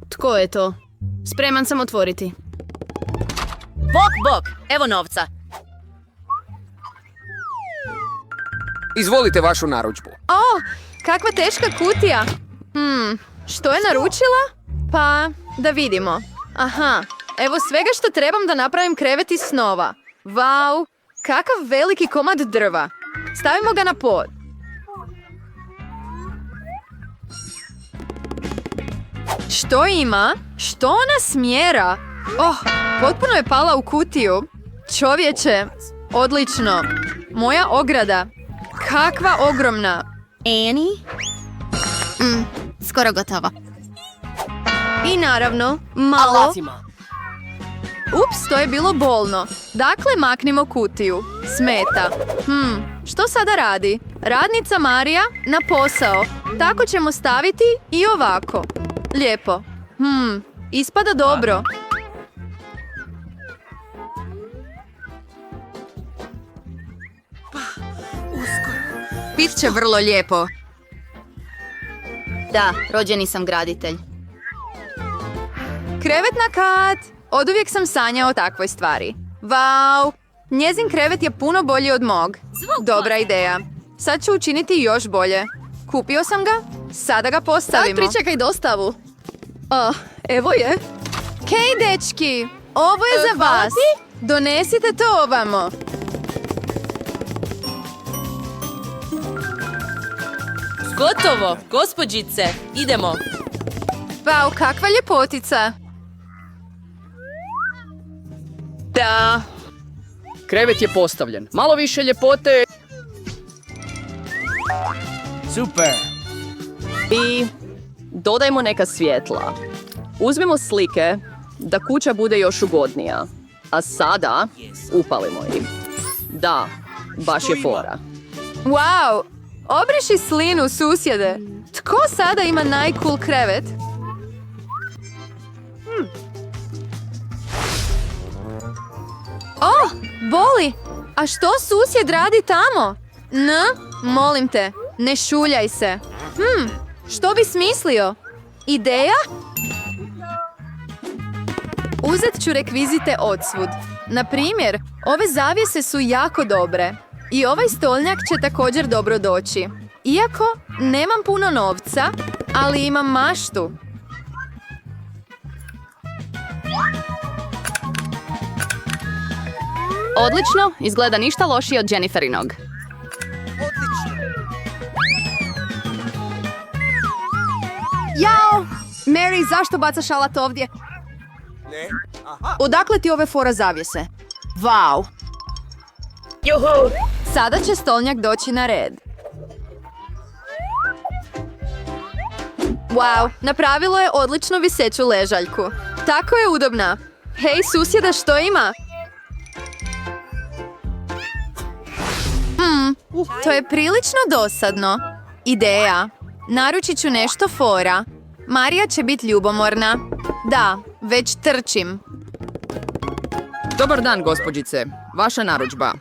Tko je to? Spreman sam otvoriti. Bok, evo novca. Izvolite vašu narudžbu. O, kakva teška kutija. Što je naručila? Pa, da vidimo. Aha, evo svega što trebam da napravim krevet iz snova. Vau, kakav veliki komad drva. Stavimo ga na pod. Što ima? Što ona smjera? Oh, potpuno je pala u kutiju. Čovječe, odlično. Moja ograda. Kakva ogromna. Annie? Skoro gotova. I naravno, malo. Ups, to je bilo bolno. Dakle, maknimo kutiju. Smeta. Što sada radi? Radnica Marija na posao. Tako ćemo staviti i ovako. Lijepo. Ispada dobro. Bit će vrlo lijepo. Da, rođeni sam graditelj. Krevet na kat. Oduvijek sam sanjao o takvoj stvari. Vau! Njezin krevet je puno bolji od mog. Dobra ideja. Sad ću učiniti još bolje. Kupio sam ga, sada ga postavimo. Sad pričekaj dostavu. Evo je. Kej, dečki! Ovo je za vas. Donesite to ovamo. Gotovo, gospođice, idemo. Vau, kakva ljepotica. Da. Krevet je postavljen. Malo više ljepote. Super. I dodajmo neka svjetla. Uzmemo slike da kuća bude još ugodnija. A sada upalimo ih. Da, baš je fora. Wow! Obriši slinu, susjede. Tko sada ima najcool krevet? Oh, boli! A što susjed radi tamo? Molim te, ne šuljaj se. Što bi smislio? Ideja? Uzet ću rekvizite odsvud. Na primjer, ove zavjese su jako dobre. I ovaj stolnjak će također dobro doći. Iako nemam puno novca, ali imam maštu. Odlično, izgleda ništa lošije od Jenniferinog. Jao! Mary, zašto bacaš alat ovdje? Odakle ti ove fora zavjese? Vau! Sada će stolnjak doći na red. Wow, napravilo je odličnu viseću ležaljku. Tako je udobna. Hej, susjeda, što ima? To je prilično dosadno. Ideja. Naručit ću nešto fora. Marija će biti ljubomorna. Da, već trčim. Dobar dan, gospođice. Vaša narudžba.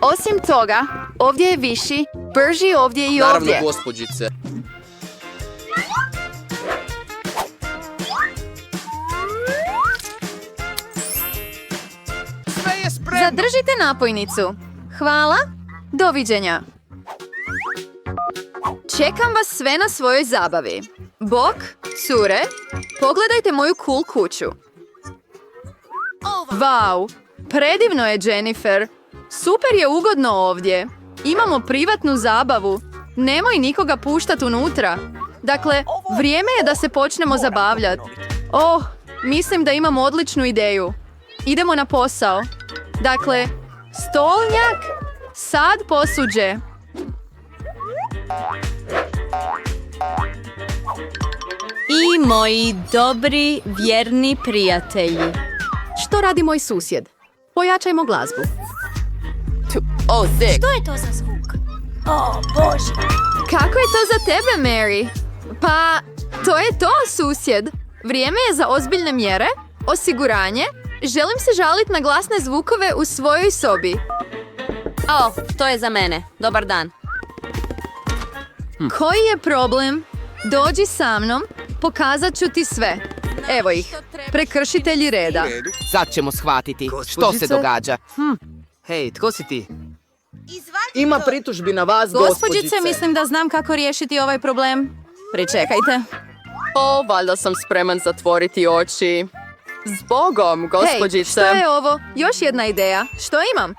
Osim toga, ovdje je viši, brži ovdje i Naravno, ovdje. gospođice. Zadržite napojnicu. Hvala. Doviđenja. Čekam vas sve na svojoj zabavi. Bok, cure, pogledajte moju cool kuću. Vau, predivno je, Jennifer. Super je ugodno ovdje. Imamo privatnu zabavu. Nemoj nikoga puštati unutra. Dakle, vrijeme je da se počnemo zabavljati. Oh, mislim da imam odličnu ideju. Idemo na posao. Dakle, stolnjak, sad posuđe. I moji dobri, vjerni prijatelji. Što radi moj susjed? Pojačajmo glazbu. Što je to za zvuk? O, Bože. Kako je to za tebe, Mary? Pa, to je to, susjed. Vrijeme je za ozbiljne mjere, osiguranje. Želim se žaliti na glasne zvukove u svojoj sobi. O, to je za mene. Dobar dan. Koji je problem? Dođi sa mnom, Pokazat ću ti sve. Evo ih, prekršitelji reda. Sad ćemo shvatiti što se događa. Hej, tko si ti? Ima pritužbi na vas, Gospođice, mislim da znam kako riješiti ovaj problem. Pričekajte. O, valjda sam spreman zatvoriti oči. Zbogom, Hej, gospođice. što je ovo? Još jedna ideja. Što imam?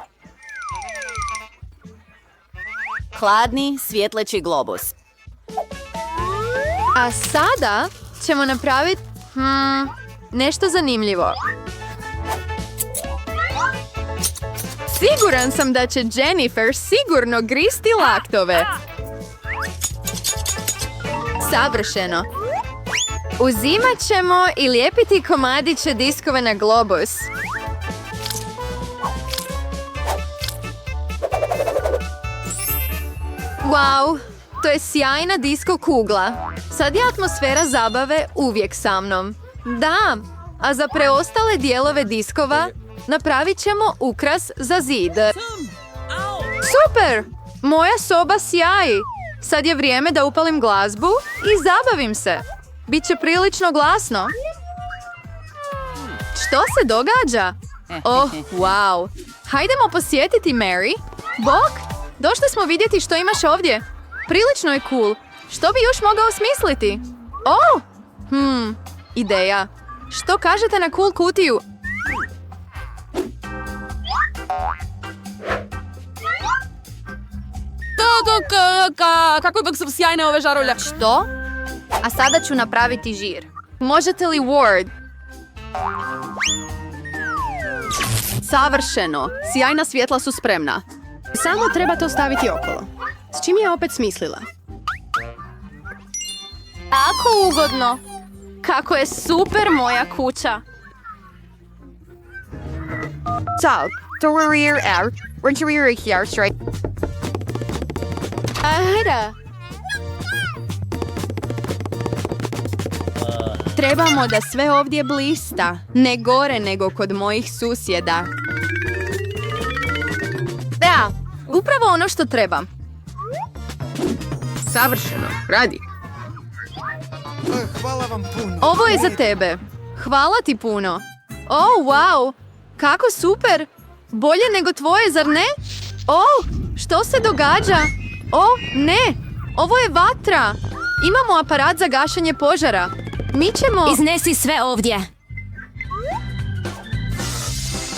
Hladni, svjetleći globus. A sada ćemo napraviti nešto zanimljivo. Siguran sam da će Jennifer sigurno gristi laktove. Savršeno. Uzimat ćemo i lijepiti komadiće diskove na globus. Wow, to je sjajna disko kugla. Sad je atmosfera zabave uvijek sa mnom. Da, a za preostale dijelove diskova napravit ćemo ukras za zid. Super! Moja soba sjaji. Sad je vrijeme da upalim glazbu i zabavim se. Biće prilično glasno. Što se događa? Oh, wow. Hajdemo posjetiti Mary. Bok, došli smo vidjeti što imaš ovdje. Prilično je cool. Što bi još mogao smisliti? Oh! Ideja. Što kažete na cool kutiju? Kako ipak su sjajne ove žarulje. Što? A sada ću napraviti žir. Možete li Word? Savršeno. Sjajna svjetla su spremna. Samo treba to staviti okolo. S čim je opet smislila? Ako ugodno. Kako je super moja kuća. So, to rear out, when you rear here straight. Ajde. Trebamo da sve ovdje blista. Ne gore nego kod mojih susjeda. Da, upravo ono što trebam. Savršeno, radi. Ovo je za tebe. Hvala ti puno. Oh, wow. Kako super. Bolje nego tvoje, zar ne? Oh, što se događa? Oh, ne. Ovo je vatra. Imamo aparat za gašenje požara. Mi ćemo... Iznesi sve ovdje.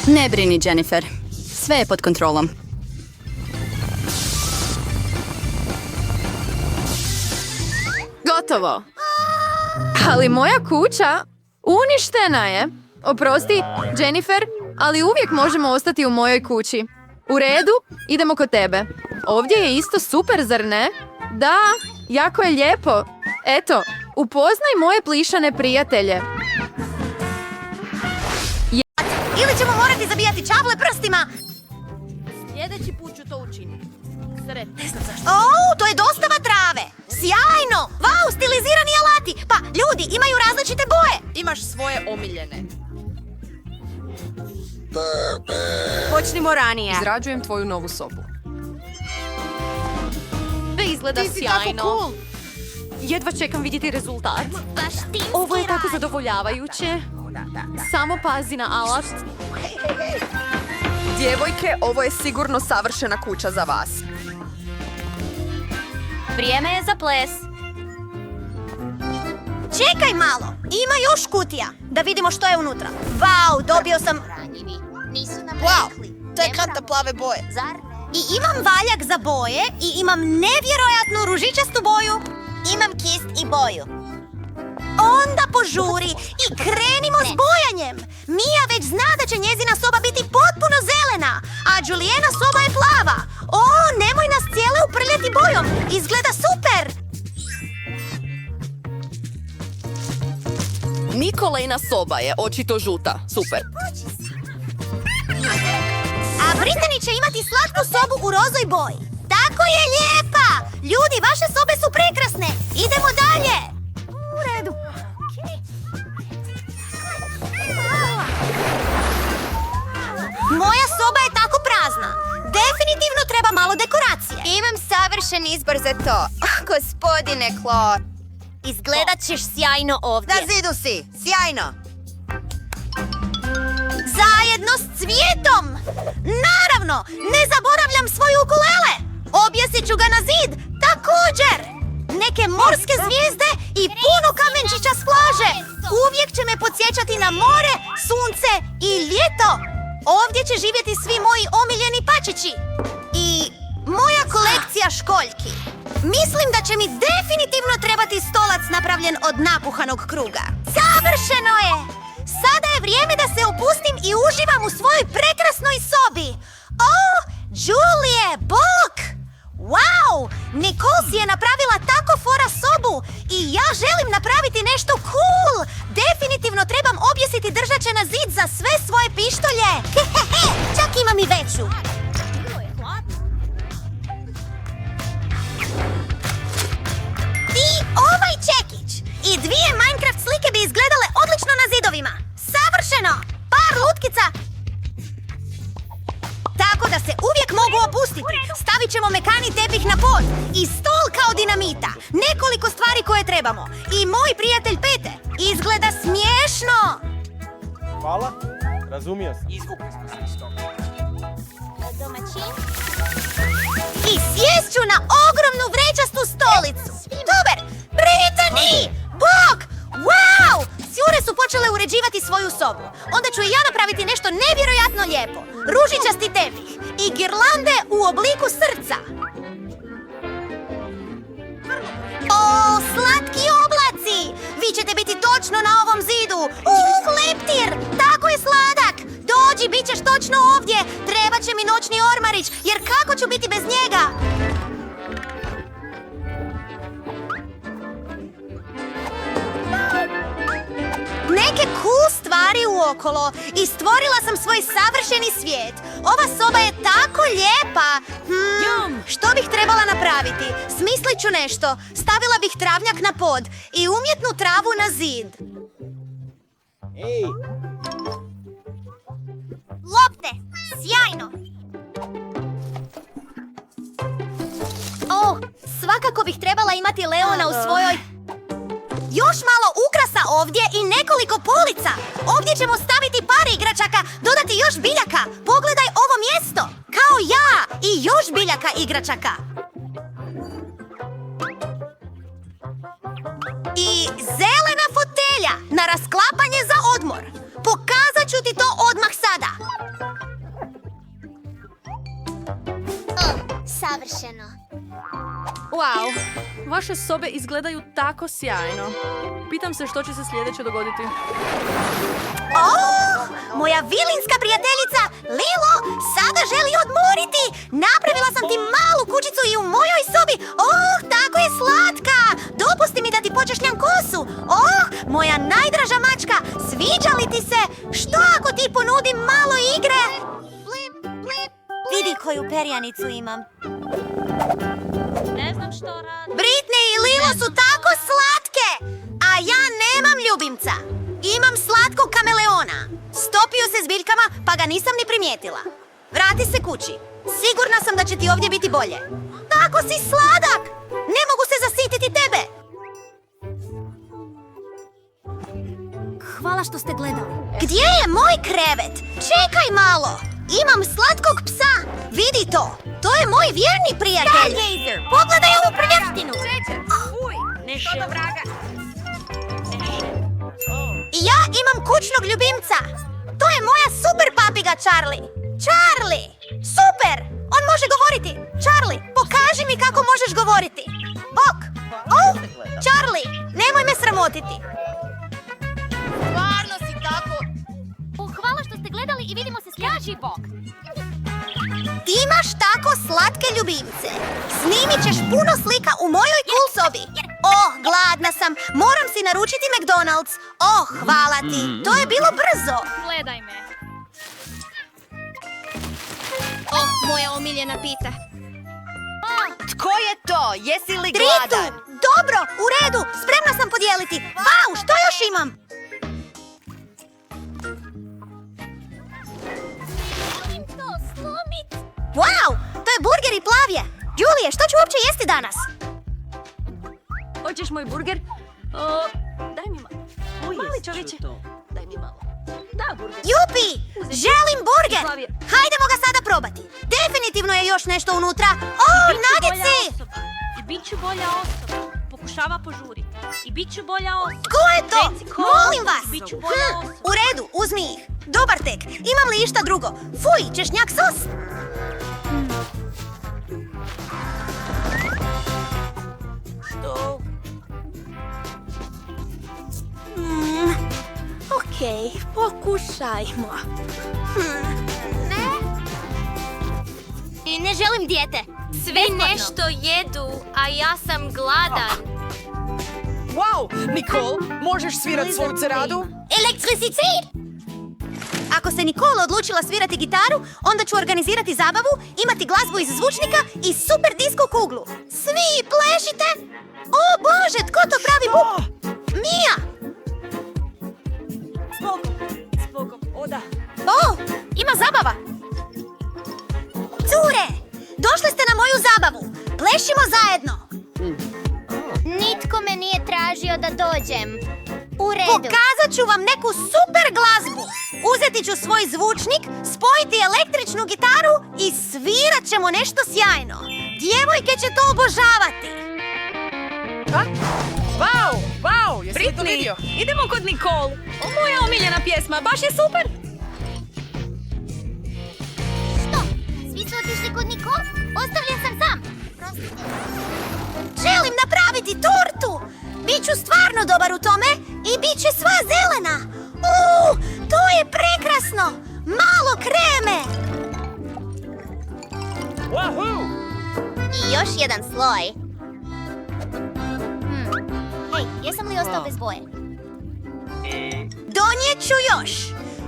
Ne brini, Jennifer. Sve je pod kontrolom. Gotovo. Ali moja kuća uništena je. Oprosti, Jennifer, ali uvijek možemo ostati u mojoj kući. U redu, idemo kod tebe. Ovdje je isto super, zar ne? Da, jako je lijepo. Eto, upoznaj moje plišane prijatelje. Ili ćemo morati zabijati čavle prstima. Sljedeći put ću to učiniti. Ne znam zašto. To je dostava trave. Sjajno! Wow, stilizirani alati. Pa, ljudi, imaju različite boje. Imaš svoje omiljene. Počnimo ranije. Izrađujem tvoju novu sobu. Sve izgleda sjajno. Jedva čekam vidjeti rezultat. Baš ti. Ovo je tako zadovoljavajuće. Samo pazi na alat. Djevojke, ovo je sigurno savršena kuća za vas. Vrijeme je za ples. Čekaj malo. Ima još kutija. Da vidimo što je unutra. Wow, dobio sam... Wow, to je kanta plave boje. I imam valjak za boje i imam nevjerojatnu ružičastu boju. Imam kist i boju. Onda požuri i krenimo s bojanjem. Mia već zna da će njezina soba biti potpuno zelena, a Julijena soba je plava. O, nemoj nas cijele uprljati bojom. Izgleda super. Nikolina soba je očito žuta. Super. A Brittany će imati slatku sobu u rozoj boji. Tako je lijepa! Ljudi, vaše sobe su prekrasne! Idemo dalje! U redu. Moja soba je tako prazna. Definitivno treba malo dekoracije. Imam savršen izbor za to. Gospodine Claude. Izgledat ćeš sjajno ovdje. Na zidu si! Sjajno! Zajedno s cvijetom! Naravno, ne zaboravljam svoj ukulele! Objesit ću ga na zid, također! Neke morske zvijezde i puno kamenčića s plaže! Uvijek će me podsjećati na more, sunce i ljeto! Ovdje će živjeti svi moji omiljeni pačići! I moja kolekcija školjki. Mislim da će mi definitivno trebati stolac napravljen od napuhanog kruga. Savršeno je! Sada je vrijeme da se opustim i uživam u svojoj prekrasnoj sobi. Oh, Julie, bok! Wow! Nicole si je napravila tako fora sobu i ja želim napraviti nešto cool! Definitivno trebam objesiti držače na zid za sve svoje pištolje. Hehehe, čak imam i veću. I ovaj čekić i dvije Minecraft slike bi izgledale odlično na zidovima. Savršeno! Par lutkica. Tako da se uvijek mogu opustiti. Stavit ćemo mekani tepih na pod i stol kao dinamita. Nekoliko stvari koje trebamo. I moj prijatelj Pete. Izgleda smiješno. Hvala, razumio sam. I sjest ću na ogromnu vrećastu stolicu. Dobar! Brittany! Bog! Wow! Sjure su počele uređivati svoju sobu. Onda ću i ja napraviti nešto nevjerojatno lijepo. Ružičasti tepih i girlande u obliku srca. O, slatki oblaci! Vi ćete biti točno na ovom zidu. Leptir! Tako je sladak! Dođi, bit ćeš točno ovdje. Treba će mi noćni ormarić, jer kako ću biti bez njega? Neke cool stvari uokolo i stvorila sam svoj savršeni svijet. Ova soba je tako lijepa. Što bih trebala napraviti? Smislit ću nešto. Stavila bih travnjak na pod i umjetnu travu na zid. Ej, Lopte! Sjajno! Oh, svakako bih trebala imati Leona u svojoj... Još malo ukrasa ovdje i nekoliko polica. Ovdje ćemo staviti par igračaka, dodati još biljaka. Pogledaj ovo mjesto. Kao ja i još biljaka igračaka. I zelena fotelja na rasklapanje za odmor. Pokazat ću ti to odmah sada. Savršeno. Wow, vaše sobe izgledaju tako sjajno. Pitam se što će se sljedeće dogoditi. Oh, moja vilinska prijateljica Lilo sada želi odmoriti. Napravila sam ti malu kućicu i u mojoj sobi. Oh, tako je slatka. Dopusti mi da ti počešljam kosu. Oh, moja najdraža mačka. Sviđa li ti se? Što ako ti ponudim malo igre? Blip, blip, blip. Vidi koju perjanicu imam. Ne znam što radi. Britney i Lilo su tako slatke, a ja nemam ljubimca. Imam slatkog kameleona. Stopio se s biljkama, pa ga nisam ni primijetila. Vrati se kući. Sigurna sam da će ti ovdje biti bolje. Tako si sladak! Ne mogu se zasititi tebe! Hvala što ste gledali. Gdje je moj krevet? Čekaj malo! Imam slatkog psa! Vidi to! To je moj vjerni prijatelj! Pogledaj ovu prljavštinu! Nešto vraga. I ja imam kućnog ljubimca! To je moja super papiga Charlie! Charlie! Super! On može govoriti! Charlie, pokaži mi kako možeš govoriti! Bok! Oh! Charlie, nemoj me sramotiti! Stvarno si tako. Hvala što ste gledali i vidimo se sljedeći bok. Imaš tako slatke ljubimce. Snimit ćeš puno slika u mojoj cool sobi. Oh, gladna sam. Moram si naručiti McDonald's. Oh, hvala ti. To je bilo brzo. Gledaj me. Oh, moja omiljena pita. Tko je to? Jesi li Dritu! gladan? Dobro, u redu. Spremna sam podijeliti. Wow, što još imam? Wow, to je burger i plavje. Julije, što ću uopće jesti danas? Hoćeš moj burger? Daj mi malo. Mali čovječe. Daj mi malo. Da, burger. Jupi! Želim burger! Hajdemo ga sada probati. Definitivno je još nešto unutra. O, nageci! I bit ću bolja osoba. Pokušava požuriti. I bit ću bolja osoba. Ko je to? Reci ko? Molim vas! Bit ću bolja osoba. U redu, uzmi ih. Dobar tek. Imam li išta drugo? Fuj, češnjak sos! Što? Okej, pokušajmo. I ne želim dijete. Svi nešto jedu, a ja sam gladan. Wow, Nicole, možeš svirat svoju ceradu? Elektricitet! Ako se Nicole odlučila svirati gitaru, onda ću organizirati zabavu, imati glazbu iz zvučnika i super disko kuglu. Svi plešite! O Bože, tko to pravi buku? Mija! Zbogom, oda. O, ima zabava! Cure, došli ste na moju zabavu. Plešimo zajedno. Nitko me nije tražio da dođem. U redu. Pokazat ću vam neku super glazbu. Uzeti ću svoj zvučnik, spojiti električnu gitaru i svirat ćemo nešto sjajno. Djevojke će to obožavati. Wow, jesi li to vidio? Idemo kod Nicole. O, moja omiljena pjesma, baš je super. Što? Svi su otišli kod Nicole? Ostavljen sam sam. Želim napraviti tortu. Biću stvarno dobar u tome i bit će sva zelena. To je prekrasno. Malo kreme. Wahoo! I još jedan sloj. Hej, jesam li ostao bez boje? Donijet ću još.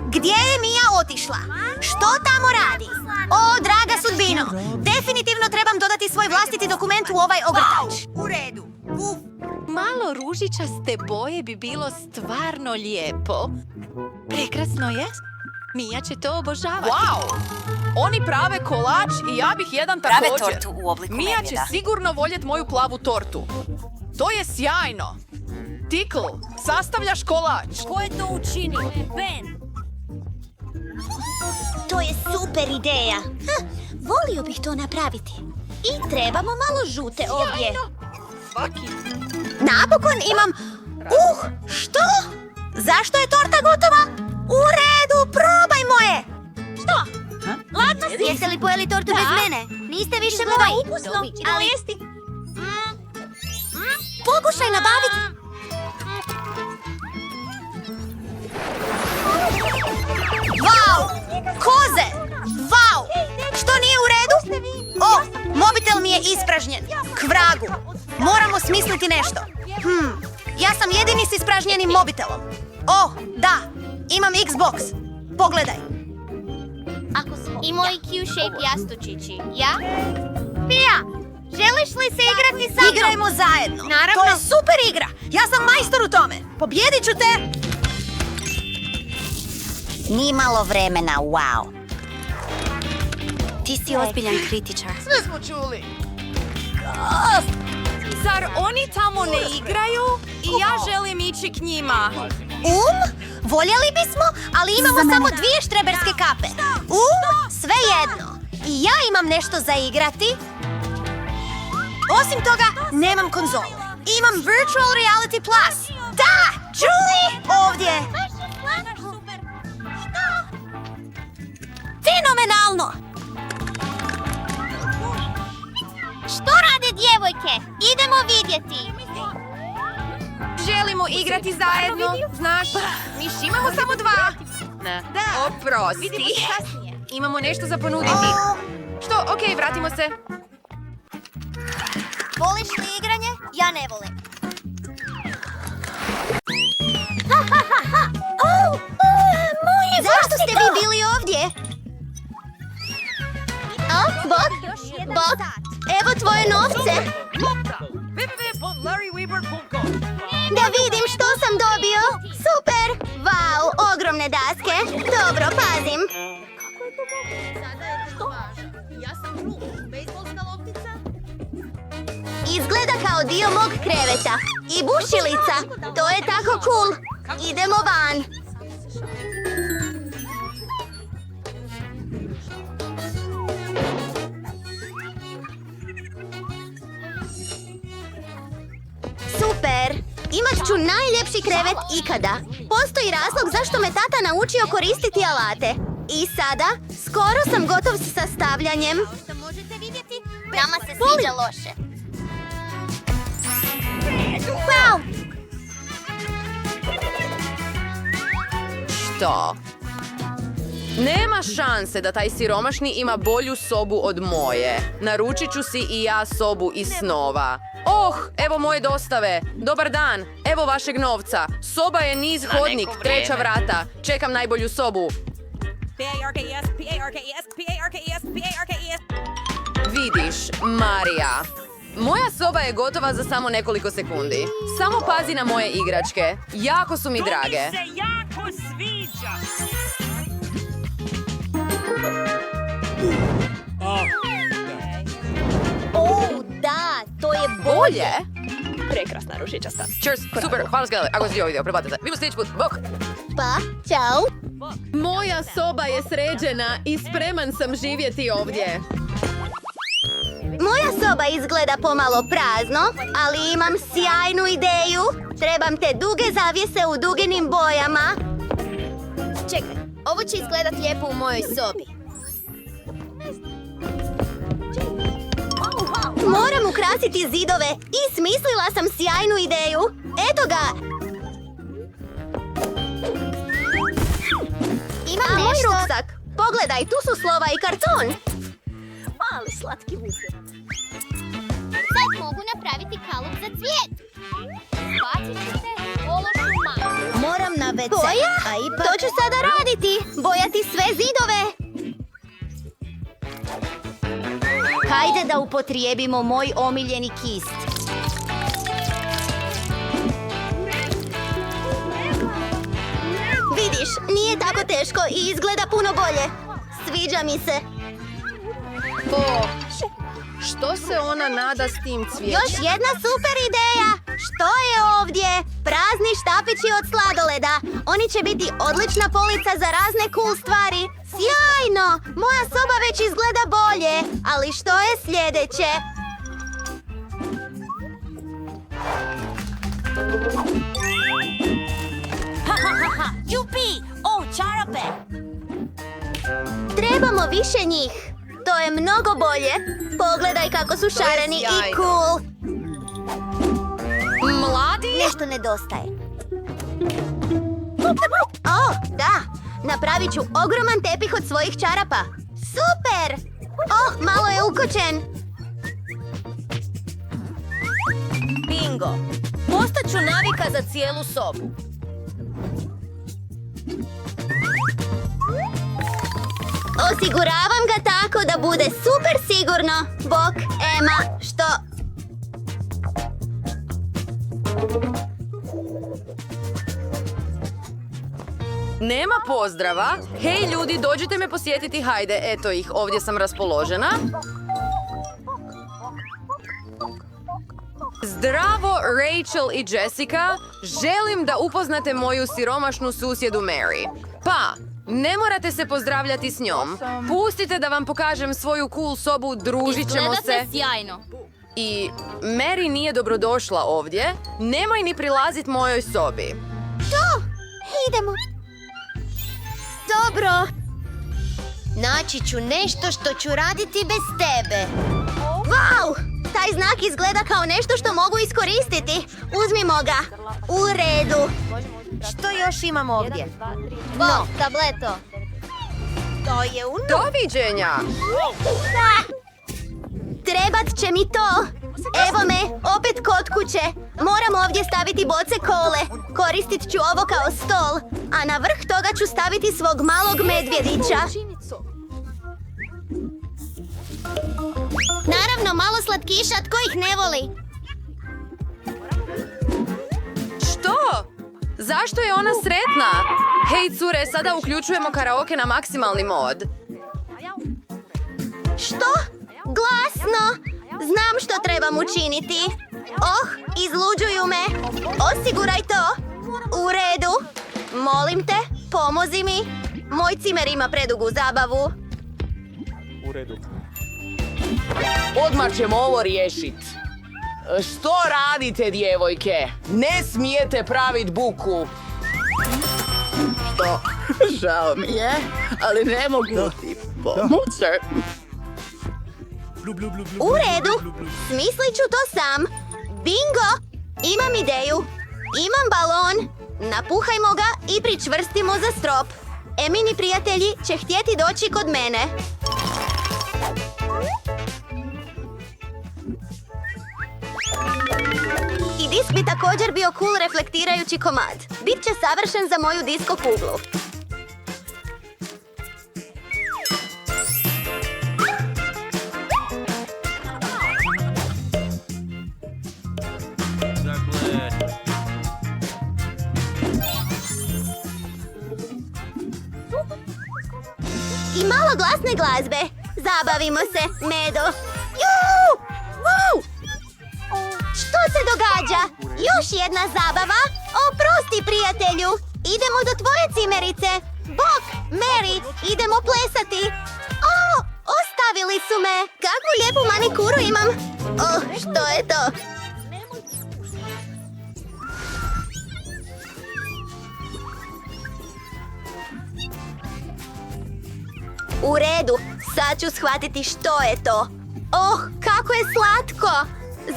Gdje je Mija otišla? Što tamo radi? O, draga sudbino. Definitivno trebam dodati svoj vlastiti dokument u ovaj ogrtač. U redu. Malo ružičaste boje bi bilo stvarno lijepo. Prekrasno je. Mija će to obožavati. Wow! Oni prave kolač i ja bih jedan također. Prave tortu u obliku Mija će medvjeda. sigurno voljet moju plavu tortu. To je sjajno. Tickle, sastavljaš kolač. Ko je to učinio? Ben! To je super ideja. Volio bih to napraviti. I trebamo malo žute ovdje. Napokon imam... što? Zašto je torta gotova? U redu, probajmo je! Što? Ladno si! Jeste li pojeli tortu bez mene? Niste više moji. ukusno. Ali jesti. Pokušaj nabaviti. Vau! Koze! Vau! Što nije u redu? O, mobitel mi je ispražnjen. K vragu. Moramo smisliti nešto. Ja sam jedini s ispražnjenim mobitelom. O, da. Imam Xbox. Pogledaj. I moj Q-shape jastučići. Ja? Pija! Želiš li se igrati sa mnom? Igrajmo zajedno. Naravno. To je super igra. Ja sam majstor u tome. Pobjedit ću te. Nimalo vremena, wow. Ti si ozbiljan kritičar. Sve smo čuli. Zar oni tamo ne igraju? I ja želim ići k njima. Voljeli bismo, ali imamo samo 2 štreberske kape. Sve jedno. I ja imam nešto za igrati. Osim toga, nemam konzolu. Imam Virtual Reality Plus. Da, Julie, ovdje. Fenomenalno. Što rade djevojke? Idemo vidjeti. Želimo igrati zajedno. Znaš, mi imamo samo 2. Da. Oprosti. Imamo nešto za ponuditi. Što? Okej, vratimo se. Voliš li igranje? Ja ne volim. Zašto ste vi bili ovdje? Bok, evo tvoje novce. Da vidim što sam dobio. Super! Vau, ogromne daske. Dobro, pazim. Izgleda kao dio mog kreveta. I bušilica. To je tako cool. Idemo van. Super! Imat ću najljepši krevet ikada. Postoji razlog zašto me tata naučio koristiti alate. I sada, skoro sam gotov s sastavljanjem. Možete vidjeti? Nama se sviđa loše. Wow! Što? Nema šanse da taj siromašni ima bolju sobu od moje. Naručit ću si i ja sobu iz snova. Oh, evo moje dostave. Dobar dan, evo vašeg novca. Soba je niz hodnik, 3. vrata. Čekam najbolju sobu. Vidiš, Marija. Moja soba je gotova za samo nekoliko sekundi. Samo pazi na moje igračke. Jako su mi drage. Da, to je Bolje? Prekrasna ružičasta. Cheers, super, hvala za gledanje. Ako si ovo video, preplatite. Vidimo sljedeći put, bok! Pa, čao. Moja soba je sređena i spreman sam živjeti ovdje. Moja soba izgleda pomalo prazno, ali imam sjajnu ideju. Trebam te duge zavjese u duginim bojama. Čekaj, ovo će izgledat lijepo u mojoj sobi. Moram ukrasiti zidove i smislila sam sjajnu ideju. Eto ga! Imam A moj nešto. ruksak? Pogledaj, tu su slova i karton. Mali slatki vukle. Sad mogu napraviti kalup za cvijet. Bacit ću se ološu malu. Moram na WC. Boja? To ću sada raditi. Bojati sve zidove. Hajde da upotrijebimo moj omiljeni kist. Vidiš, nije tako teško i izgleda puno bolje. Sviđa mi se. O, što se ona nada s tim cvijećem? Još jedna super ideja! Što je ovdje? Prazni štapići od sladoleda. Oni će biti odlična polica za razne cool stvari. Sjajno! Moja soba već izgleda bolje. Ali što je sljedeće? Jupi! O, čarape! Trebamo više njih. To je mnogo bolje. Pogledaj kako su šareni i cool. Mladi? Nešto nedostaje. O, da! Napravit ću ogroman tepih od svojih čarapa. Super! Oh, malo je ukočen. Bingo! Postaću navika za cijelu sobu. Osiguravam ga tako da bude super sigurno. Bok, Ema, što... Nema pozdrava. Hej ljudi, dođite me posjetiti, hajde, eto ih, ovdje sam raspoložena. Zdravo, Rachel i Jessica. Želim da upoznate moju siromašnu susjedu Mary. Pa, ne morate se pozdravljati s njom. Pustite da vam pokažem svoju cool sobu, družit ćemo se. sjajno. I Mary nije dobrodošla ovdje. Nemoj ni prilazit mojoj sobi. Idemo. Dobro. Naći ću nešto što ću raditi bez tebe. Wow! Taj znak izgleda kao nešto što mogu iskoristiti. Uzmimo ga. U redu. Što još imam ovdje? No, tableto. To je Doviđenja! Trebat će mi to. Evo me, opet kod kuće. Moram ovdje staviti boce kole. Koristit ću ovo kao stol. A na vrh toga ću staviti svog malog medvjedića. Naravno, malo slatkiša, tko ih ne voli? Što? Zašto je ona sretna? Hej, cure, sada uključujemo karaoke na maksimalni mod. Što? Glasno! Znam što trebam učiniti. Izluđuju me. Osiguraj to. U redu. Molim te, pomozi mi. Moj cimer ima predugu zabavu. U redu. Odmah ćemo ovo riješit. Što radite, djevojke? Ne smijete pravit buku. Što? Žao mi je, ali ne mogu ti pomoći. U redu. Smislit ću to sam. Bingo! Imam ideju. Imam balon. Napuhajmo ga i pričvrstimo za strop. Emini prijatelji će htjeti doći kod mene. I disk bi također bio cool reflektirajući komad. Bit će savršen za moju disko kuglu. I malo glasne glazbe. Zabavimo se, Medo. Juhu! Wow! Što se događa? Još jedna zabava? Oprosti, prijatelju. Idemo do tvoje cimerice. Bok, Mary, idemo plesati. O, ostavili su me. Kakvu lijepu manikuru imam. Oh, što je to? U redu, sad ću shvatiti što je to. Oh, kako je slatko!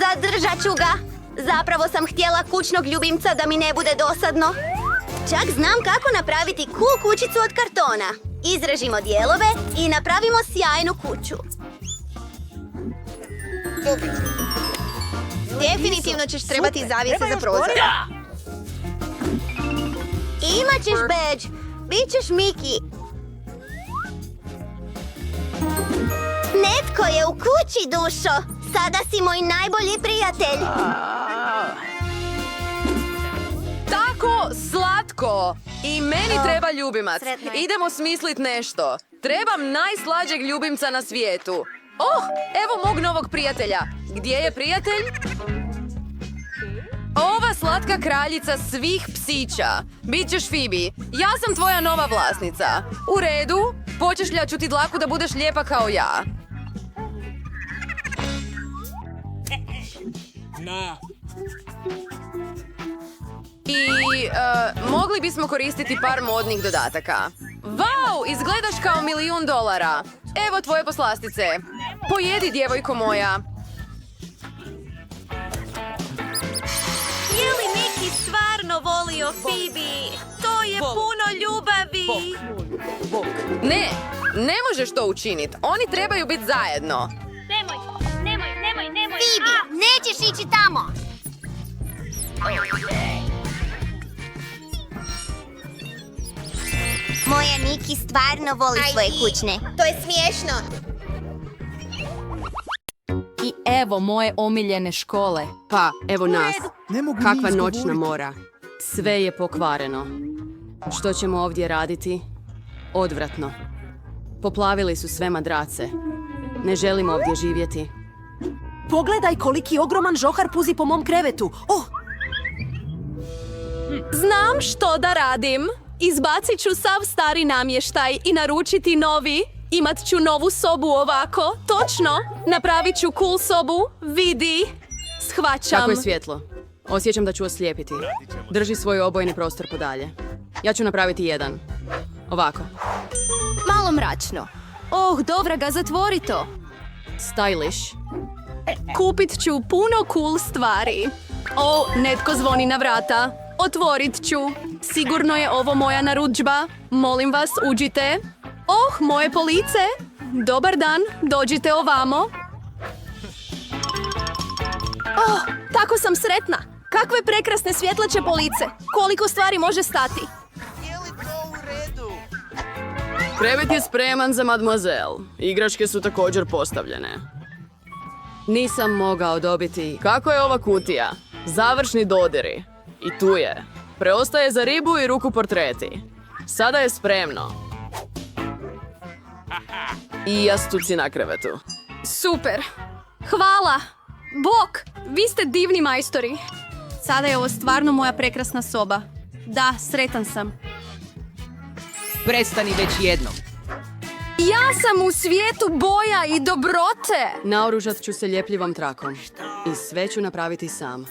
Zadržat ću ga. Zapravo sam htjela kućnog ljubimca da mi ne bude dosadno. Čak znam kako napraviti cool kućicu od kartona. Izrežimo dijelove i napravimo sjajnu kuću. Definitivno ćeš trebati zavjese za prozor. Imaćeš badge. Bićeš Miki. Netko je u kući, dušo. Sada si moj najbolji prijatelj. Tako slatko! I meni treba ljubimac. Idemo smislit nešto. Trebam najslađeg ljubimca na svijetu. Oh, evo mog novog prijatelja. Gdje je prijatelj? Ova slatka kraljica svih psića. Bićeš Phoebe. Ja sam tvoja nova vlasnica. U redu, počešljat ću ti dlaku da budeš lijepa kao ja. I mogli bismo koristiti par modnih dodataka. Vau, izgledaš kao $1.000.000. Evo tvoje poslastice. Pojedi, djevojko moja. Je li Miki stvarno volio Phoebe? To je puno ljubavi. Ne možeš to učiniti. Oni trebaju biti zajedno. Nemoj. Phoebe, nećeš ići tamo. Moja Miki stvarno voli svoje kućne. To je smiješno. I evo moje omiljene škole. Pa, evo nas. Kakva noćna mora. Sve je pokvareno. Što ćemo ovdje raditi? Odvratno. Poplavili su sve madrace. Ne želimo ovdje živjeti. Pogledaj koliki ogroman žohar puzi po mom krevetu. Oh! Znam što da radim. Izbacit ću sav stari namještaj i naručiti novi. Imat ću novu sobu ovako. Točno. Napravit ću cool sobu. Vidi. Shvaćam. Kako je svjetlo. Osjećam da ću oslijepiti. Drži svoj obojni prostor podalje. Ja ću napraviti jedan. Ovako. Malo mračno. Oh, dobra ga, zatvori to. Stylish. Kupit ću puno cool stvari. O, netko zvoni na vrata. Otvorit ću. Sigurno je ovo moja narudžba. Molim vas, uđite. Oh, moje police. Dobar dan, dođite ovamo. Oh, tako sam sretna. Kakve prekrasne svjetleće police. Koliko stvari može stati. Je li to u redu? Krevet je spreman za mademoiselle. Igračke su također postavljene. Nisam mogao dobiti. Kako je ova kutija? Završni dodiri. I tu je. Preostaje za ribu i ruku portreti. Sada je spremno. I jastuci na krevetu. Super. Hvala. Bok, vi ste divni majstori. Sada je ovo stvarno moja prekrasna soba. Da, sretan sam. Prestani već jednom. Ja sam u svijetu boja i dobrote. Naoružat ću se ljepljivom trakom. I sve ću napraviti sam.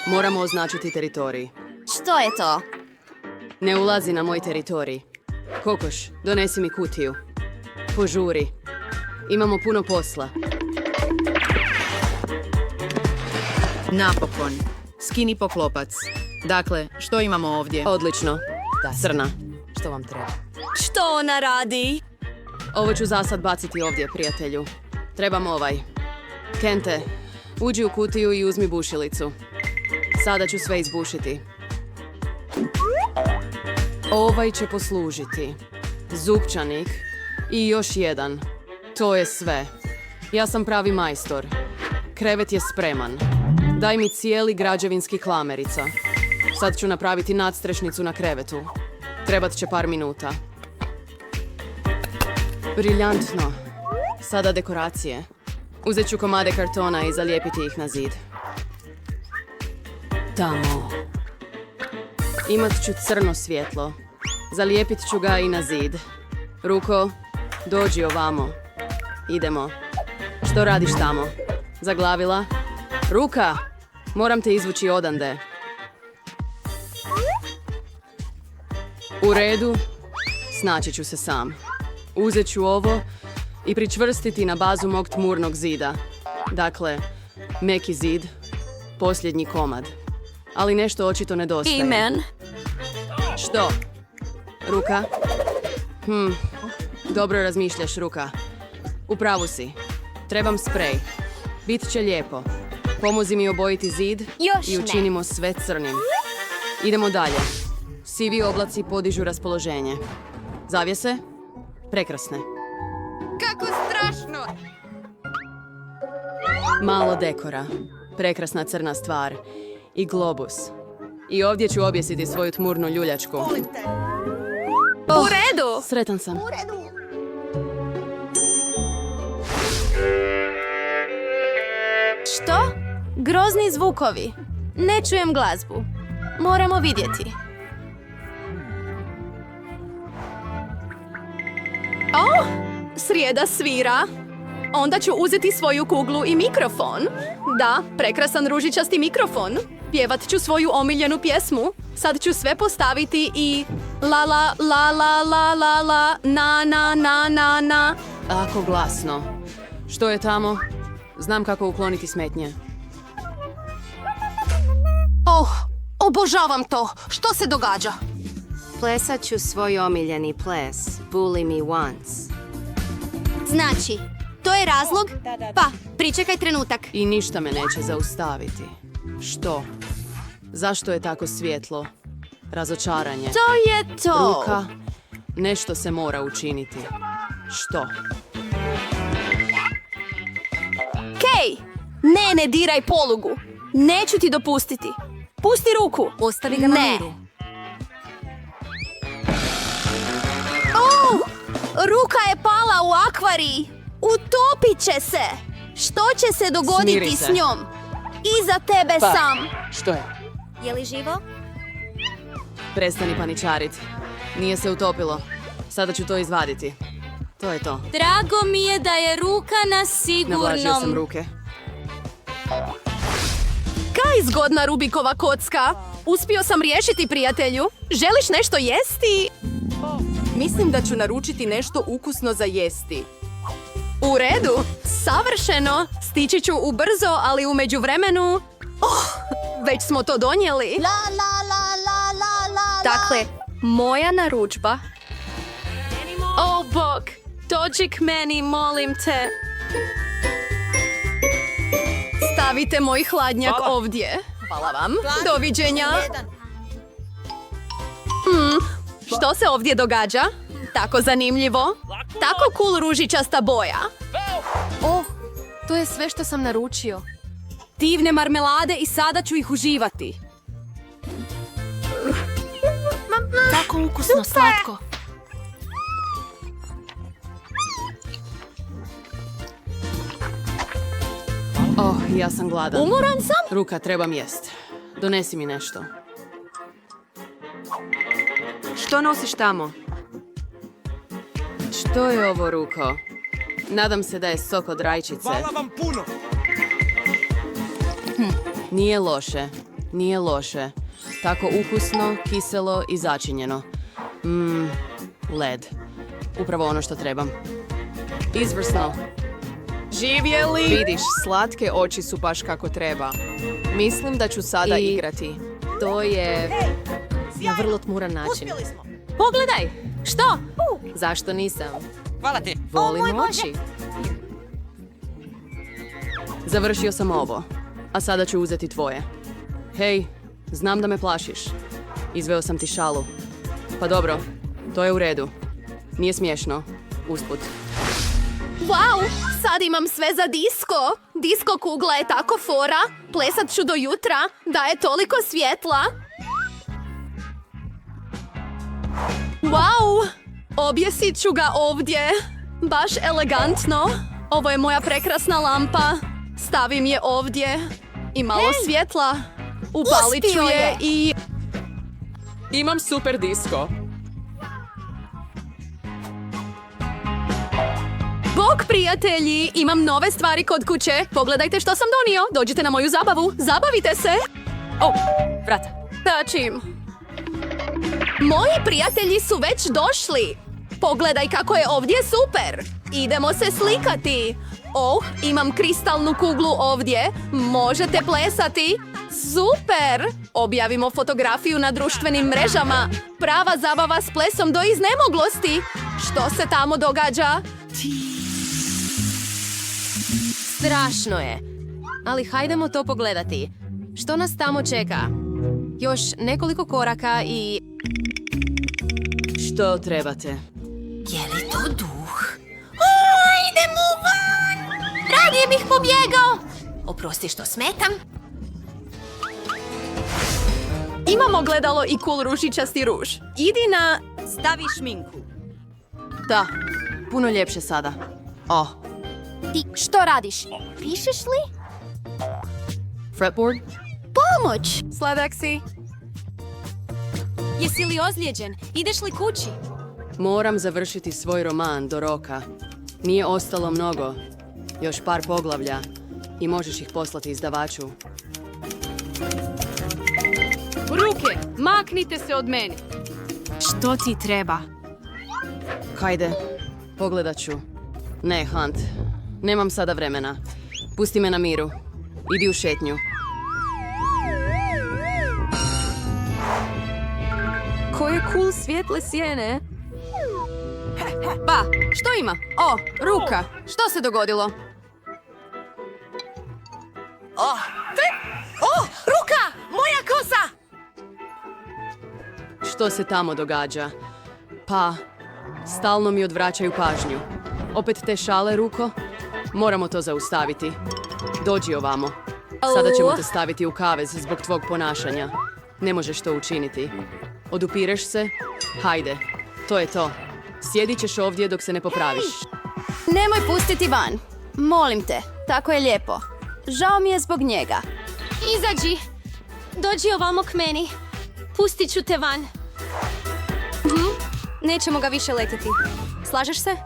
Moramo označiti teritorij. Što je to? Ne ulazi na moj teritorij. Kokoš, donesi mi kutiju. Požuri. Imamo puno posla. Napokon. Skini poklopac. Dakle, što imamo ovdje? Odlično. Crna. Što vam treba? Što ona radi? Ovo ću zasad baciti ovdje, prijatelju. Trebam ovaj. Kente, uđi u kutiju i uzmi bušilicu. Sada ću sve izbušiti. Ovaj će poslužiti. Zupčanik i još jedan. To je sve. Ja sam pravi majstor. Krevet je spreman. Daj mi cijeli građevinski klamerica. Sad ću napraviti nadstrešnicu na krevetu. Trebat će par minuta. Briljantno. Sada dekoracije. Uzet ću komade kartona i zalijepiti ih na zid. Tamo. Imat ću crno svjetlo. Zalijepit ću ga i na zid. Ruko, dođi ovamo. Idemo. Što radiš tamo? Zaglavila? Ruka! Moram te izvući odande. U redu. Snaći ću se sam. Uzet ću ovo i pričvrstiti na bazu mog tmurnog zida. Dakle, meki zid, posljednji komad. Ali nešto očito nedostaje. Amen. Što? Ruka? Dobro razmišljaš, Ruka. U pravu si. Trebam sprej. Bit će lijepo. Pomozi mi obojiti zid Još i ne. učinimo sve crnim. Idemo dalje. Sivi oblaci podižu raspoloženje. Zavjese? Prekrasne. Kako strašno! Malo dekora. Prekrasna crna stvar. I globus. I ovdje ću objesiti svoju tmurnu ljuljačku. U redu. Sretan sam. Što? Grozni zvukovi. Ne čujem glazbu. Moramo vidjeti. O, srijeda svira. Onda ću uzeti svoju kuglu i mikrofon. Da, prekrasan ružičasti mikrofon. Pjevat ću svoju omiljenu pjesmu. Sad ću sve postaviti i la la la la la la la na na na na na. Ako glasno. Što je tamo? Znam kako ukloniti smetnje. Oh, obožavam to. Što se događa? Plesat ću svoj omiljeni ples, Bully Me Once. Znači, to je razlog? Pa, pričekaj trenutak. I ništa me neće zaustaviti. Što? Zašto je tako svjetlo? Razočaranje. To je to. Ruka, nešto se mora učiniti. Što? Kej! Ne diraj polugu. Neću ti dopustiti. Pusti ruku. Ostavi ga na miru. Ruka je pala u akvarij. Utopit će se. Što će se dogoditi Smiri se. s njom? Iza tebe sam. Što je? Je li živo? Prestani paničarit. Nije se utopilo. Sada ću to izvaditi. To je to. Drago mi je da je ruka na Navlažio sam sigurnom. ruke. Kaj zgodna Rubikova kocka. Uspio sam riješiti, prijatelju. Želiš nešto jesti? Mislim da ću naručiti nešto ukusno za jesti. U redu, savršeno. Stići ću ubrzo, ali u međuvremenu... već smo to donijeli. La la la la la la. Dakle, moja narudžba. Oh, Bog, dođi k meni, molim te. Stavite moj hladnjak ovdje. Hvala vam. Doviđenja. Što se ovdje događa? Tako zanimljivo. Tako cool ružičasta boja. Oh, to je sve što sam naručio. Divne marmelade i sada ću ih uživati. Tako ukusno, slatko. Oh, Ja sam gladan. Umoran sam? Ruka, trebam jest. Donesi mi nešto. Što nosiš tamo? Što je ovo, Ruko? Nadam se da je sok od rajčice. Hvala vam puno! Nije loše. Nije loše. Tako ukusno, kiselo i začinjeno. Led. Upravo ono što trebam. Izvrsno. Živjeli? Vidiš, slatke oči su baš kako treba. Mislim da ću sada igrati. To je na vrlo tmuran način. Pogledaj! Što? Zašto nisam? Hvala ti. Volim oči. Završio sam ovo. A sada ću uzeti tvoje. Hej, znam da me plašiš. Izveo sam ti šalu. Pa dobro, to je u redu. Nije smiješno. Usput. Wow, sad imam sve za disko. Disko kugla je tako fora. Plesat ću do jutra. Daje toliko svjetla. Wow, objesit ću ga ovdje. Baš elegantno. Ovo je moja prekrasna lampa. Stavim je ovdje. I malo svjetla. Upalit ću je i... Imam super disko. Bog, prijatelji, imam nove stvari kod kuće. Pogledajte što sam donio. Dođite na moju zabavu. Zabavite se. Vrat. Tačim. Moji prijatelji su već došli. Pogledaj kako je ovdje super. Idemo se slikati. Imam kristalnu kuglu ovdje. Možete plesati. Super! Objavimo fotografiju na društvenim mrežama. Prava zabava s plesom do iznemoglosti. Što se tamo događa? Strašno je. Ali hajdemo to pogledati. Što nas tamo čeka? Još nekoliko koraka i... Što trebate? Je li to duh? Idemo van! Radije bih pobjegao! Oprosti što smetam. Imamo gledalo i cool ružičasti ruž. Idi na... Stavi šminku. Da, puno ljepše sada. Ti što radiš? Pišeš li? Fretboard? Pomoć! Sladak si. Jesi li ozlijeđen? Ideš li kući? Moram završiti svoj roman do roka. Nije ostalo mnogo. Još par poglavlja. I možeš ih poslati izdavaču. Ruke, maknite se od meni. Što ti treba? Hajde, pogledat ću. Ne, Hunt. Nemam sada vremena. Pusti me na miru. Idi u šetnju. Koje cool svjetle sjene. Ba, što ima? Ruka. Što se dogodilo? Ruka! Moja kosa! Što se tamo događa? Pa, stalno mi odvraćaju pažnju. Opet te šale, Ruko? Moramo to zaustaviti. Dođi ovamo. Sada ćemo te staviti u kavez zbog tvog ponašanja. Ne možeš to učiniti. Odupireš se? Hajde. To je to. Sjedit ćeš ovdje dok se ne popraviš. Nemoj pustiti van. Molim te, tako je lijepo. Žao mi je zbog njega. Izađi! Dođi ovamo k meni. Pustit ću te van. Nećemo ga više letiti. Slažeš se?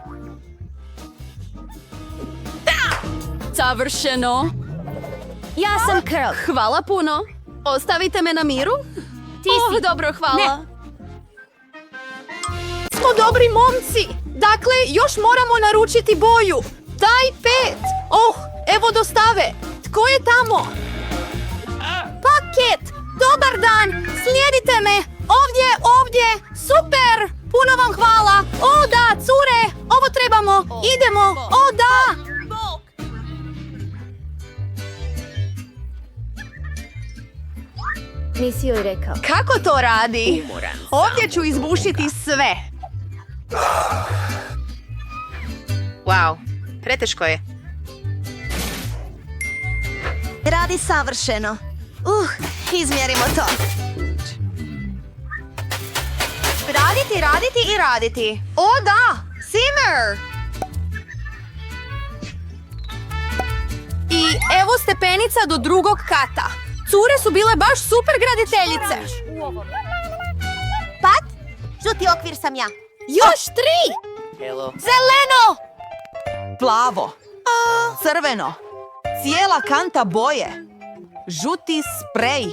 Savršeno. Ja sam Curl. Hvala puno. Ostavite me na miru. Ti si... Dobro, hvala. Smo dobri momci. Dakle, još moramo naručiti boju. Daj 5. Evo dostave. Tko je tamo? Paket. Dobar dan. Slijedite me. Ovdje. Super. Puno vam hvala. Da, cure. Ovo trebamo. Idemo. Da. Nisi joj rekao. Kako to radi? Ovdje ću izbušiti sve. Wow, preteško je. Radi savršeno. Izmjerimo to. Raditi. O da, simmer. I evo stepenica do drugog kata. Cure su bile baš super graditeljice. Pat, žuti okvir sam ja. Još 3! Zeleno! Plavo. Crveno. Cijela kanta boje. Žuti sprej.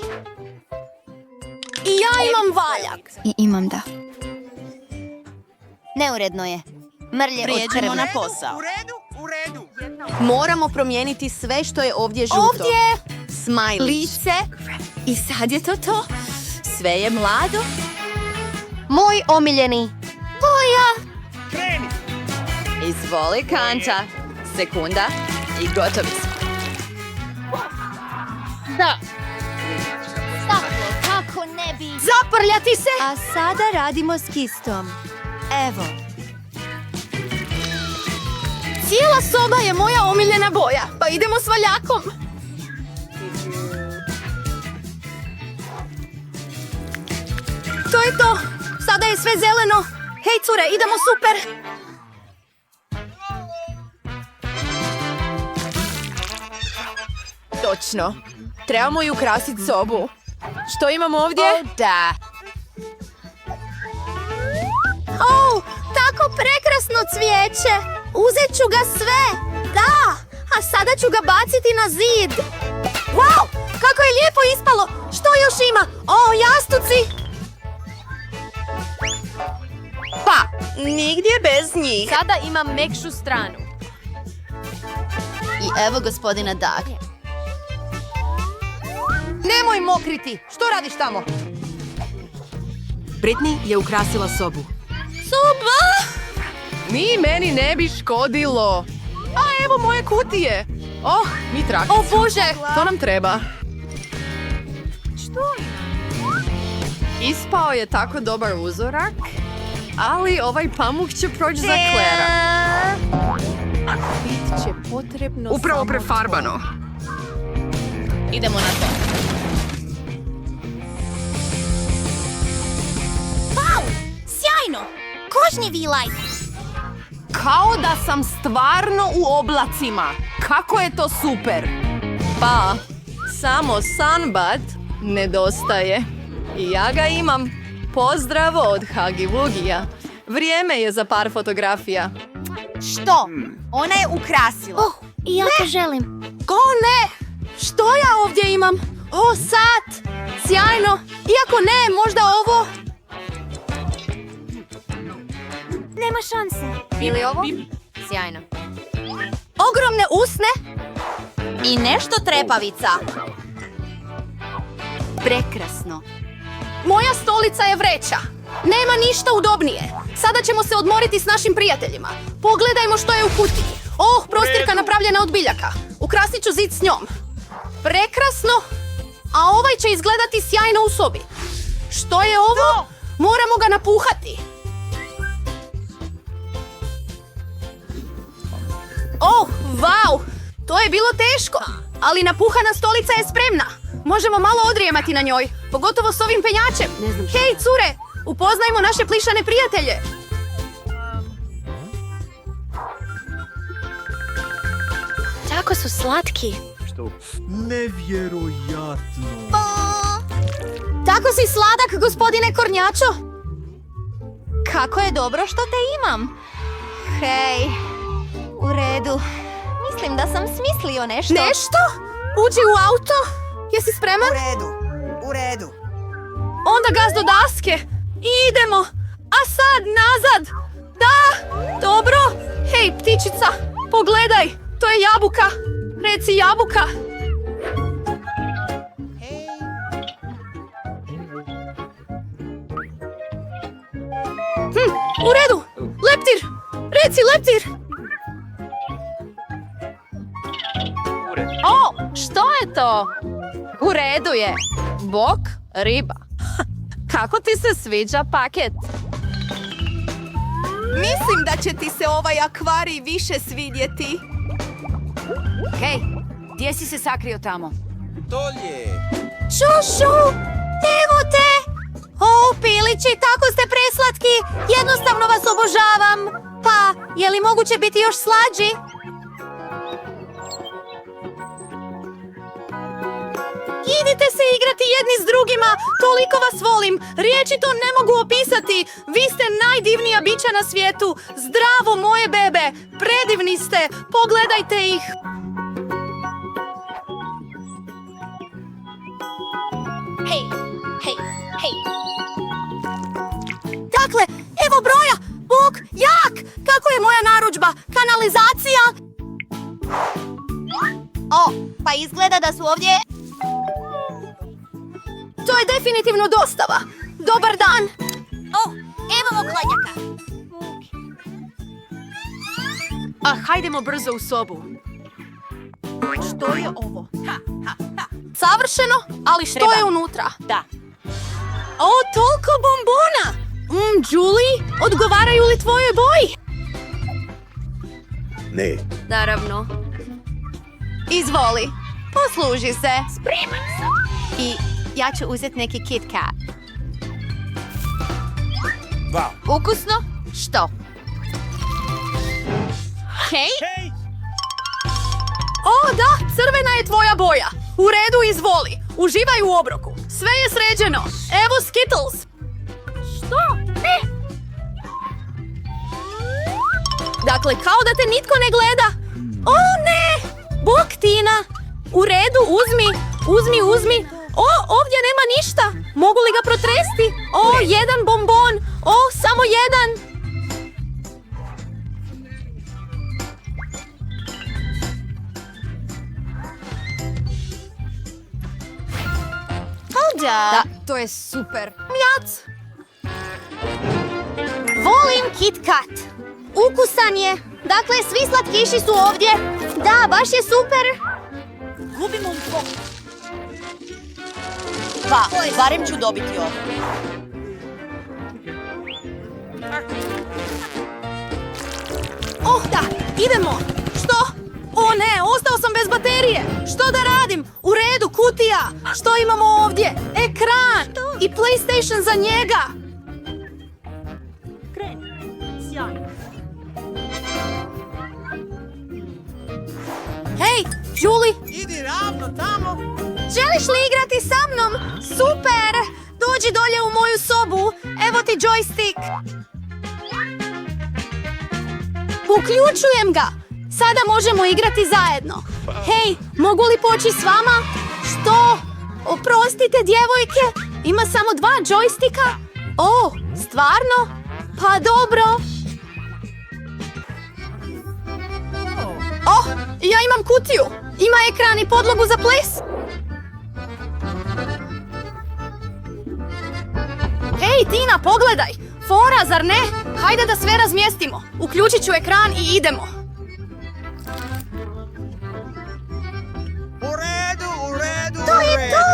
I ja imam valjak. I imam da. Neuredno je. Mrlje od Prijeđimo krvi. na posao. U redu. Moramo promijeniti sve što je ovdje žuto. Ovdje Smajlić. lice. I sad je to. Sve je mlado. Moj omiljeni. Boja. Izvoli kanta. Sekunda i gotovi smo. Da. Staklo, kako ne bi... Zaprljati se! A sada radimo s kistom. Evo. Cijela soba je moja omiljena boja. Pa idemo s valjakom. To je to. Sada je sve zeleno. Hej, cure, idemo super. Točno. Trebamo i ukrasiti sobu. Što imamo ovdje? Da. Oh, tako prekrasno cvijeće. Uzet ću ga sve. Da, a sada ću ga baciti na zid. Wow, kako je lijepo ispalo. Što još ima? O, jastuci. Pa, nigdje bez njih. Sada imam mekšu stranu. I evo gospodina Dag. Nemoj mokriti. Što radiš tamo? Britney je ukrasila sobu. Soba! Ni meni ne bi škodilo. A evo moje kutije. Oh, mi trakicu. O Bože! To nam treba. Ispao je tako dobar uzorak, ali ovaj pamuk će proći za Klera. Bit će potrebno Upravo samo prefarbano. Idemo na to. Wow, sjajno. Kožni vilaj. Kao da sam stvarno u oblacima. Kako je to super. Pa, samo sunbat nedostaje. I ja ga imam. Pozdrav od Hagi Wugija. Vrijeme je za par fotografija. Što? Ona je ukrasila. I ja to želim. Ko ne? Što ja ovdje imam? O, sat! Sjajno! Iako ne, možda ovo? Nema šanse. Ili ovo? Sjajno. Ogromne usne? I nešto trepavica. Prekrasno. Moja stolica je vreća. Nema ništa udobnije. Sada ćemo se odmoriti s našim prijateljima. Pogledajmo što je u kutiji. Oh, prostirka napravljena od biljaka. Ukrasit ću zid s njom. Prekrasno. A ovaj će izgledati sjajno u sobi. Što je ovo? Moramo ga napuhati. Oh, wow! To je bilo teško, ali napuhana stolica je spremna. Možemo malo odrijemati na njoj, pogotovo s ovim penjačem. Hej, cure, upoznajmo naše plišane prijatelje. Tako su slatki. Nevjerojatno. Tako si sladak, gospodine Kornjačo. Kako je dobro što te imam. Hej, u redu. Mislim da sam smislio nešto. Nešto? Uđi u auto. Jesi spreman? U redu. Onda gaz do daske. I idemo. A sad nazad. Da, dobro. Hej, ptičica, pogledaj. To je jabuka. Reci jabuka. U redu. Leptir. Reci leptir. O, što je to? U redu je. Bok, riba. Kako ti se sviđa paket? Mislim da će ti se ovaj akvarij više svidjeti. Hej, gdje si se sakrio tamo? Dolje. Šušu, evo te. O, pilići, tako ste preslatki. Jednostavno vas obožavam. Pa, je li moguće biti još slađi? idite se igrati jedni s drugima, toliko vas volim. Riječi to ne mogu opisati. Vi ste najdivnija bića na svijetu. Zdravo, moje bebe. Predivni ste. Pogledajte ih. Hej, hej, hej. Dakle, evo broja. Bog, jak! Kako je moja narudžba? Kanalizacija? O, pa izgleda da su ovdje... To je definitivno dostava. Dobar dan. O, evo mog hladnjaka. Hajdemo brzo u sobu. Što je ovo? Savršeno, ali što je unutra? Da. O, toliko bombona! Julie, odgovaraju li tvojoj boji? Ne. Naravno. Izvoli, posluži se. Spreman sam. I ja ću uzeti neki Kit Kat. Wow. Ukusno? Što? Hej? O, da, crvena je tvoja boja. U redu, izvoli. Uživaj u obroku. Sve je sređeno. Evo Skittles. Što? Ne. Dakle, kao da te nitko ne gleda. O, ne! Bok, Tina. U redu, uzmi. O, ovdje nema ništa. Mogu li ga protresti? O, jedan bombon. O, samo jedan. Da, to je super. Mljac. volim Kit Kat. Ukusan je. Dakle, svi slatkiši su ovdje. Da, baš je super. Gubimo po... Pa, barem ću dobiti ovo. Oh, da, idemo. Što? O ne, ostao sam bez baterije. Što da radim? U redu, kutija. Što imamo ovdje? Ekran. I PlayStation za njega. Hej, Julie. Idi ravno tamo. Želiš li igrati sa mnom? Super. Dođi dolje u moju sobu. Evo ti joystick. Uključujem ga. Sada možemo igrati zajedno. Hej, mogu li poći s vama? Što? Oprostite, djevojke. Ima samo 2 džojstika? O, stvarno? Pa dobro. Oh, ja imam kutiju. Ima ekran i podlogu za ples. Hej, Tina, pogledaj. Fora, zar ne? Hajde da sve razmjestimo. Uključit ću ekran i idemo. U redu. To je to!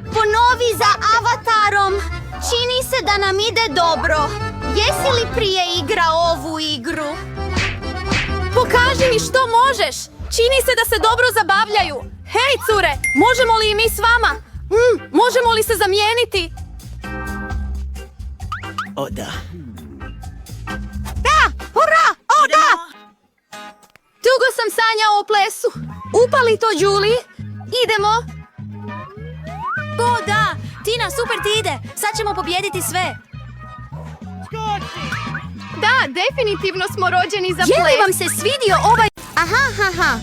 Ponovi za avatarom. Čini se da nam ide dobro. Jesi li prije igrao ovu igru? Pokaži mi što možeš. Čini se da se dobro zabavljaju. Hej, cure, možemo li i mi s vama? Možemo li se zamijeniti? O, da. Da! Hurra! O, da! Dugo sam sanjao o plesu. Upali to, Julie. Idemo. O, da! Tina, super ti ide. Sad ćemo pobijediti sve. Da, definitivno smo rođeni za Je ples. li vam se svidio ovaj... Aha.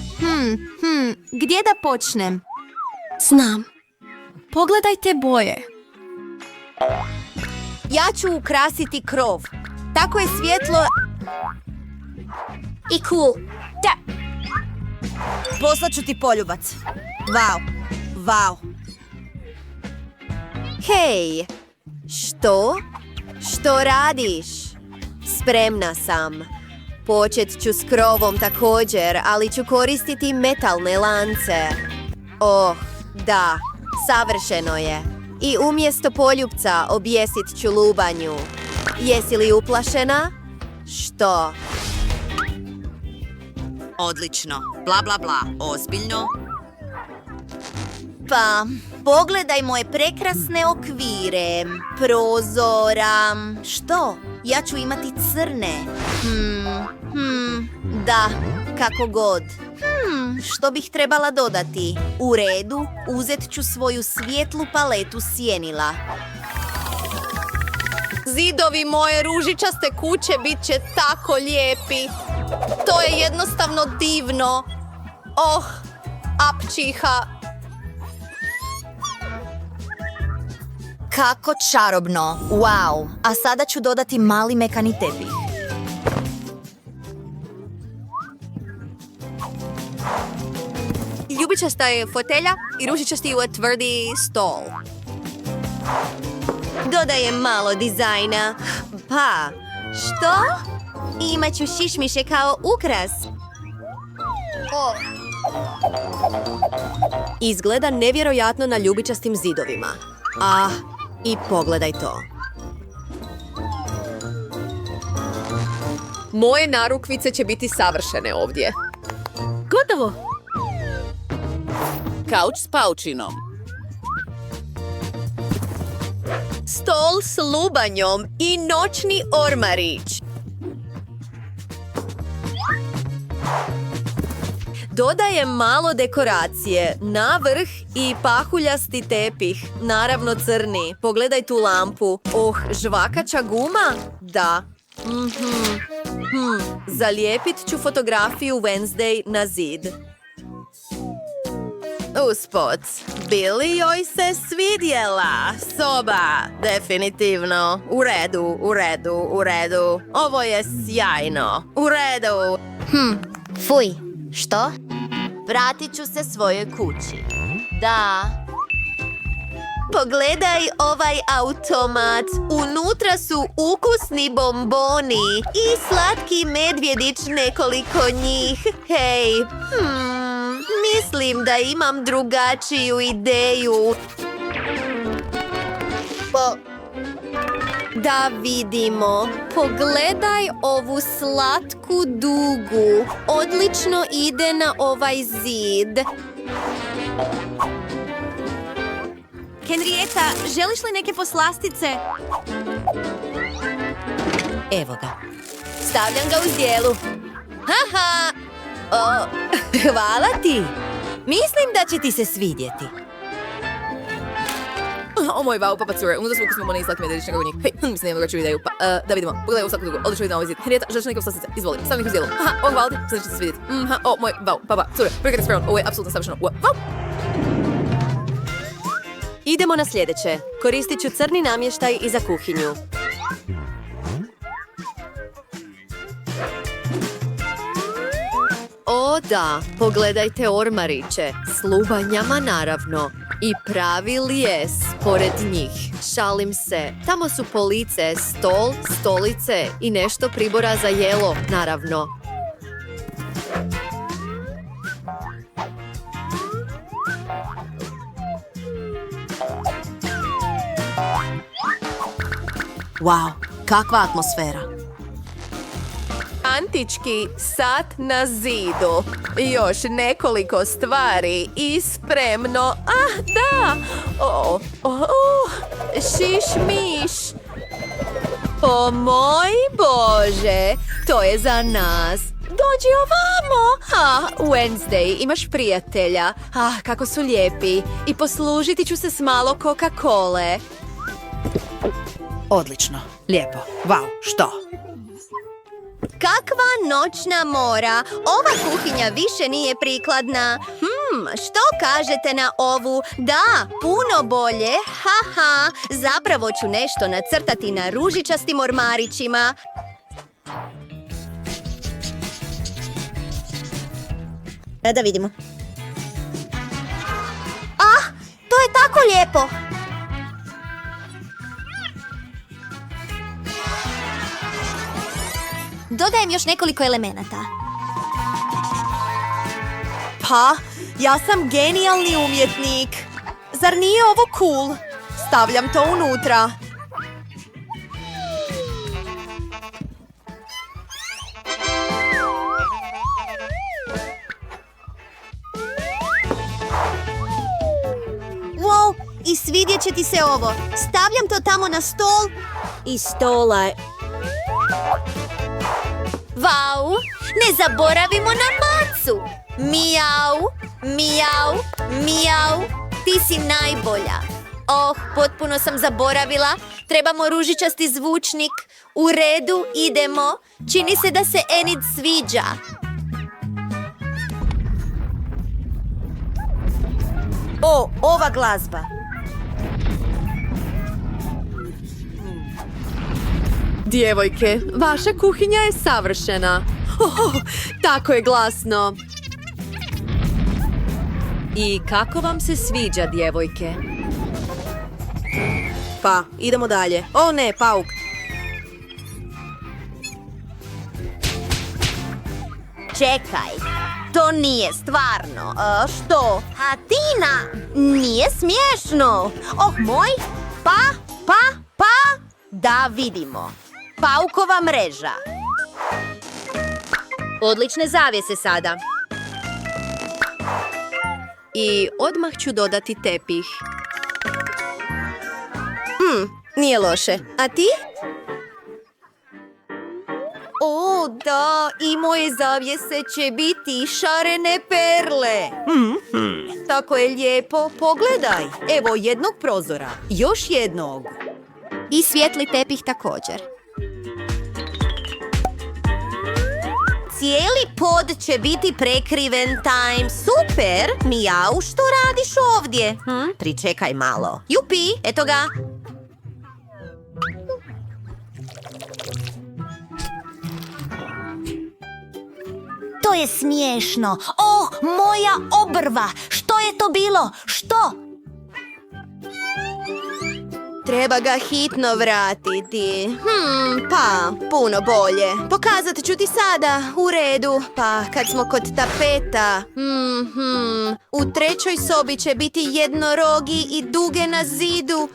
Gdje da počnem? Znam. Pogledajte boje. Ja ću ukrasiti krov. Tako je svjetlo... I cool. Da. Poslaću ti poljubac. Wow. Hej, što radiš? Spremna sam. Počet ću s krovom također, ali ću koristiti metalne lance. Oh, da, savršeno je. I umjesto poljupca objesit ću lubanju. Jesi li uplašena? Što? Odlično. Bla, bla, bla. Ozbiljno? Pa, pogledaj moje prekrasne okvire, prozora. Što? Ja ću imati crne. Da, kako god. Što bih trebala dodati? U redu, uzet ću svoju svijetlu paletu sjenila. Zidovi moje ružičaste kuće bit će tako lijepi. To je jednostavno divno. Oh, apčiha. Kako čarobno. Wow. A sada ću dodati mali mekani tepih. Ljubičasta je fotelja i ružičasti je tvrdi stol. Dodajem malo dizajna. Pa, što? Imaću šišmiše kao ukras. Izgleda nevjerojatno na ljubičastim zidovima. Ah, i pogledaj to. Moje narukvice će biti savršene ovdje. Gotovo. Kauč s paučinom. Stol s lubanjom i noćni ormarić. Dodajem malo dekoracije, na vrh i pahuljasti tepih, naravno crni. Pogledaj tu lampu. Oh, žvakača guma? Da. Zalijepit ću fotografiju Wednesday na zid. Usput, bi li joj se svidjela soba? Definitivno. U redu, u redu, u redu. Ovo je sjajno. U redu. Fuj, što? Vratit ću se svojoj kući. Da. Pogledaj ovaj automat. Unutra su ukusni bomboni i slatki medvjedić, nekoliko njih. Hej, mislim da imam drugačiju ideju. Da vidimo. Pogledaj ovu slatku dugu. Odlično ide na ovaj zid. Henrieta, želiš li neke poslastice? Evo ga. Stavljam ga u zdjelu. Haha! O, hvala ti. Mislim da će ti se svidjeti. O moj, wow, papa cure, unutra smo mone i slatki medvjedić nego njih. Hej, mislim da imam drugačiju ideju, pa da vidimo. Pogledaj u slatku dugu, odlično ide na ovaj zid. Henrieta, želiš neke poslastice? Izvoli, stavim ih u zdjelu. Aha, o, hvala ti, sad će se svidjeti. O moj, wow, papa cure, prikada spremno, ovo je apsolutno savršeno. Wow! Idemo na sljedeće. Koristit ću crni namještaj i za kuhinju. O da, pogledajte ormariće, s lubanjama naravno. I pravi lijes pored njih. Šalim se, tamo su police, stol, stolice i nešto pribora za jelo, naravno. Wow, kakva atmosfera. Antički sat na zidu. Još nekoliko stvari i spremno. Ah, da! Šiš miš. O moj Bože, to je za nas. Dođi ovamo. Wednesday, imaš prijatelja. Kako su lijepi. I poslužiti ću se s malo Coca-Cole. Odlično. Lijepo. Wow, što? Kakva noćna mora. Ova kuhinja više nije prikladna. Što kažete na ovu? Da, puno bolje. Haha, zapravo ću nešto nacrtati na ružičastim ormarićima. Da vidimo. To je tako lijepo. Dodajem još nekoliko elemenata. Pa, ja sam genijalni umjetnik. Zar nije ovo cool? Stavljam to unutra. Wow, i svidjet će ti se ovo. Stavljam to tamo na stol. I stola. Vau, ne zaboravimo na macu. Mijau, mijau, mijau, ti si najbolja. Oh, potpuno sam zaboravila. Trebamo ružičasti zvučnik. U redu, idemo. Čini se da se Enid sviđa. O, ova glazba. Djevojke, vaša kuhinja je savršena. Oh, tako je glasno. I kako vam se sviđa, djevojke? Pa, idemo dalje. O ne, pauk. Čekaj, to nije stvarno. Što? A Tina, nije smiješno. Oh moj, pa, da vidimo. Paukova mreža. Odlične zavjese sada. I odmah ću dodati tepih. Nije loše. A ti? O, da, i moje zavjese će biti šarene perle. Tako je lijepo, pogledaj. Evo jednog prozora, još jednog. I svijetli tepih također. Cijeli pod će biti prekriven time. Super! Mijau, što radiš ovdje? Pričekaj malo. Jupi, eto ga. To je smiješno. Oh, moja obrva. Što je to bilo? Što? Treba ga hitno vratiti. Pa, puno bolje. Pokazat ću ti sada. U redu. Pa, kad smo kod tapeta. U trećoj sobi će biti jednorogi i duge na zidu.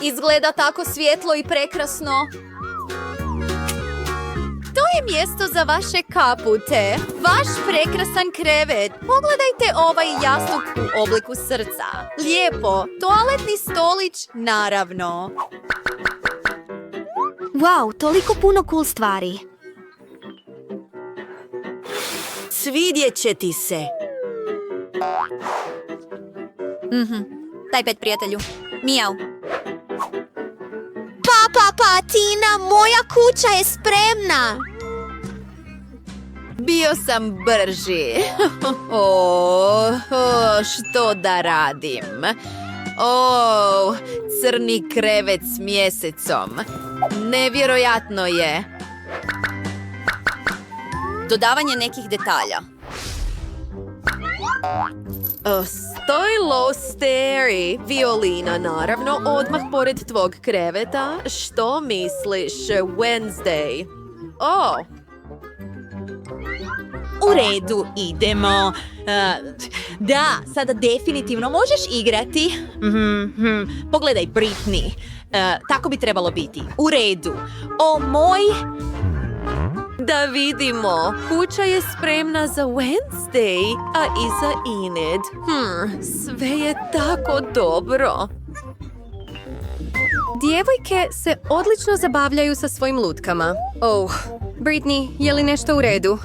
Izgleda tako svjetlo i prekrasno. To je mjesto za vaše kapute. Vaš prekrasan krevet. Pogledajte ovaj jastuk u obliku srca. Lijepo. Toaletni stolić, naravno. Wow, toliko puno cool stvari. Svidjet će ti se. Daj pet, prijatelju. Mijau. Pa, Tina, moja kuća je spremna. Bio sam brži. Što da radim? Crni krevet s mjesecom. Nevjerojatno je. Dodavanje nekih detalja. Stojlo stari. Violina, naravno, odmah pored tvog kreveta. Što misliš, Wednesday? U redu, idemo. Da, sada definitivno možeš igrati. Pogledaj, Britney. Tako bi trebalo biti. U redu. O moj... Da vidimo. Kuća je spremna za Wednesday, a i za Enid. Sve je tako dobro. Djevojke se odlično zabavljaju sa svojim lutkama. Britney, je li nešto u redu?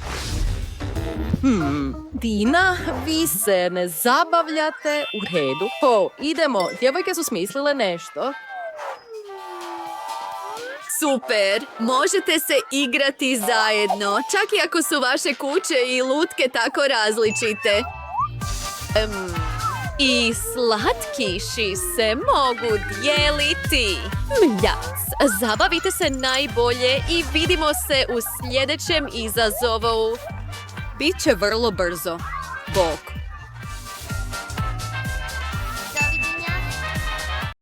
Dina, vi se ne zabavljate u redu. Idemo. Djevojke su smislile nešto. Super! Možete se igrati zajedno, čak i ako su vaše kuće i lutke tako različite. I slatkiši se mogu dijeliti. Mljac, zabavite se najbolje i vidimo se u sljedećem izazovu. Biće vrlo brzo. Bok.